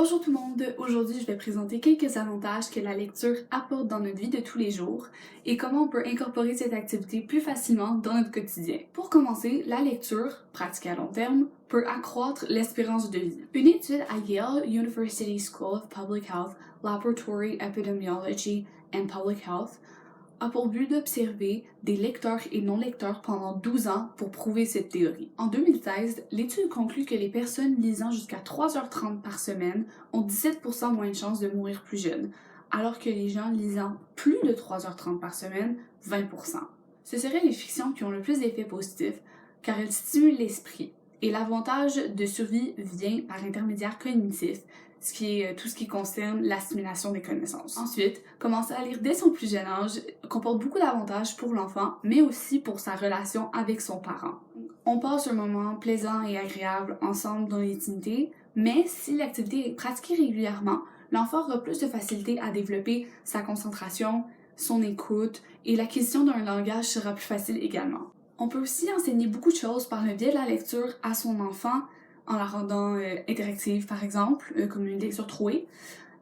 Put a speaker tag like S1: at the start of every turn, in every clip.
S1: Bonjour tout le monde, aujourd'hui je vais présenter quelques avantages que la lecture apporte dans notre vie de tous les jours et comment on peut incorporer cette activité plus facilement dans notre quotidien. Pour commencer, la lecture, pratiquée à long terme, peut accroître l'espérance de vie. Une étude à Yale University School of Public Health, Laboratory Epidemiology and Public Health a pour but d'observer des lecteurs et non-lecteurs pendant 12 ans pour prouver cette théorie. En 2016, l'étude conclut que les personnes lisant jusqu'à 3h30 par semaine ont 17% moins de chances de mourir plus jeunes, alors que les gens lisant plus de 3h30 par semaine, 20%. Ce seraient les fictions qui ont le plus d'effets positifs, car elles stimulent l'esprit, et l'avantage de survie vient par intermédiaire cognitif, ce qui est tout ce qui concerne l'assimilation des connaissances. Ensuite, commencer à lire dès son plus jeune âge comporte beaucoup d'avantages pour l'enfant, mais aussi pour sa relation avec son parent. On passe un moment plaisant et agréable ensemble dans l'intimité, mais si l'activité est pratiquée régulièrement, l'enfant aura plus de facilité à développer sa concentration, son écoute, et l'acquisition d'un langage sera plus facile également. On peut aussi enseigner beaucoup de choses par le biais de la lecture à son enfant, en la rendant interactive par exemple, comme une lecture trouée.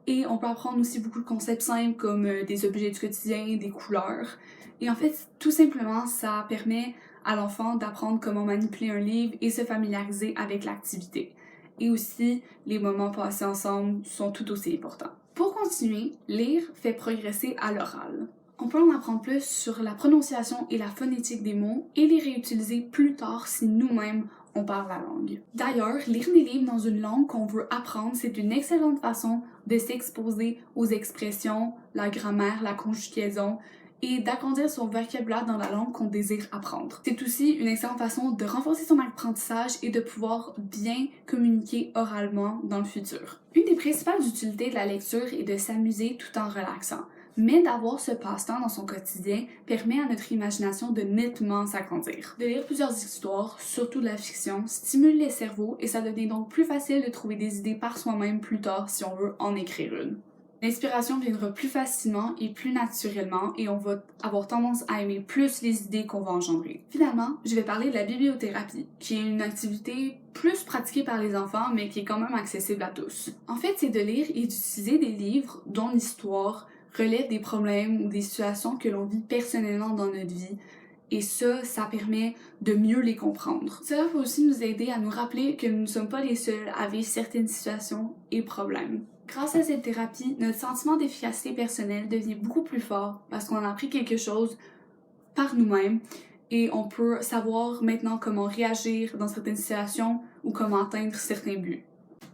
S1: Et on peut apprendre aussi beaucoup de concepts simples comme des objets du quotidien, des couleurs. Et en fait, tout simplement, ça permet à l'enfant d'apprendre comment manipuler un livre et se familiariser avec l'activité. Et aussi, les moments passés ensemble sont tout aussi importants. Pour continuer, lire fait progresser à l'oral. On peut en apprendre plus sur la prononciation et la phonétique des mots et les réutiliser plus tard si nous-mêmes on parle la langue. D'ailleurs, lire des livres dans une langue qu'on veut apprendre, c'est une excellente façon de s'exposer aux expressions, la grammaire, la conjugaison et d'agrandir son vocabulaire dans la langue qu'on désire apprendre. C'est aussi une excellente façon de renforcer son apprentissage et de pouvoir bien communiquer oralement dans le futur. Une des principales utilités de la lecture est de s'amuser tout en relaxant. Mais d'avoir ce passe-temps dans son quotidien permet à notre imagination de nettement s'agrandir. De lire plusieurs histoires, surtout de la fiction, stimule les cerveaux et ça devient donc plus facile de trouver des idées par soi-même plus tard si on veut en écrire une. L'inspiration viendra plus facilement et plus naturellement et on va avoir tendance à aimer plus les idées qu'on va engendrer. Finalement, je vais parler de la bibliothérapie, qui est une activité plus pratiquée par les enfants mais qui est quand même accessible à tous. En fait, c'est de lire et d'utiliser des livres dont l'histoire relève des problèmes ou des situations que l'on vit personnellement dans notre vie. Et ça permet de mieux les comprendre. Cela peut aussi nous aider à nous rappeler que nous ne sommes pas les seuls à vivre certaines situations et problèmes. Grâce à cette thérapie, notre sentiment d'efficacité personnelle devient beaucoup plus fort parce qu'on a appris quelque chose par nous-mêmes et on peut savoir maintenant comment réagir dans certaines situations ou comment atteindre certains buts.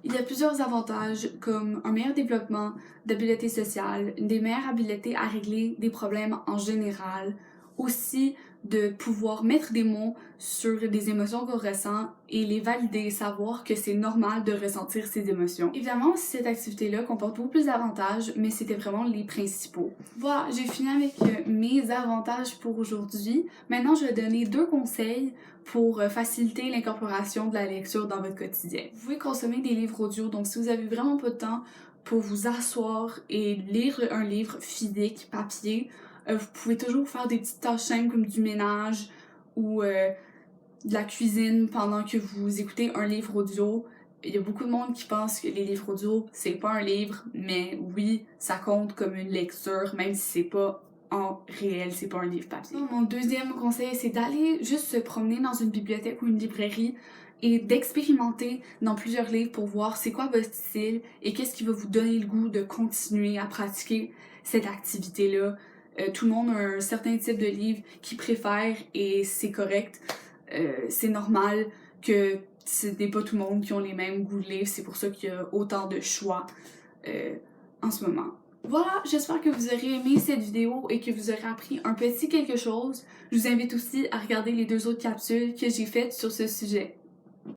S1: Il y a plusieurs avantages comme un meilleur développement d'habileté sociale, des meilleures habiletés à régler des problèmes en général, aussi de pouvoir mettre des mots sur des émotions qu'on ressent et les valider, savoir que c'est normal de ressentir ces émotions. Évidemment, cette activité-là comporte beaucoup plus d'avantages, mais c'était vraiment les principaux. Voilà, j'ai fini avec mes avantages pour aujourd'hui. Maintenant, je vais donner 2 conseils pour faciliter l'incorporation de la lecture dans votre quotidien. Vous pouvez consommer des livres audio, donc si vous avez vraiment pas de temps pour vous asseoir et lire un livre physique, papier, vous pouvez toujours faire des petites tâches simples comme du ménage ou de la cuisine pendant que vous écoutez un livre audio. Il y a beaucoup de monde qui pense que les livres audio, c'est pas un livre, mais oui, ça compte comme une lecture, même si c'est pas en réel, c'est pas un livre papier. Mon deuxième conseil, c'est d'aller juste se promener dans une bibliothèque ou une librairie et d'expérimenter dans plusieurs livres pour voir c'est quoi votre style et qu'est-ce qui va vous donner le goût de continuer à pratiquer cette activité-là. Tout le monde a un certain type de livre qu'il préfère et c'est correct. C'est normal que ce n'est pas tout le monde qui ont les mêmes goûts de livres. C'est pour ça qu'il y a autant de choix en ce moment. Voilà, j'espère que vous aurez aimé cette vidéo et que vous aurez appris un petit quelque chose. Je vous invite aussi à regarder les 2 autres capsules que j'ai faites sur ce sujet.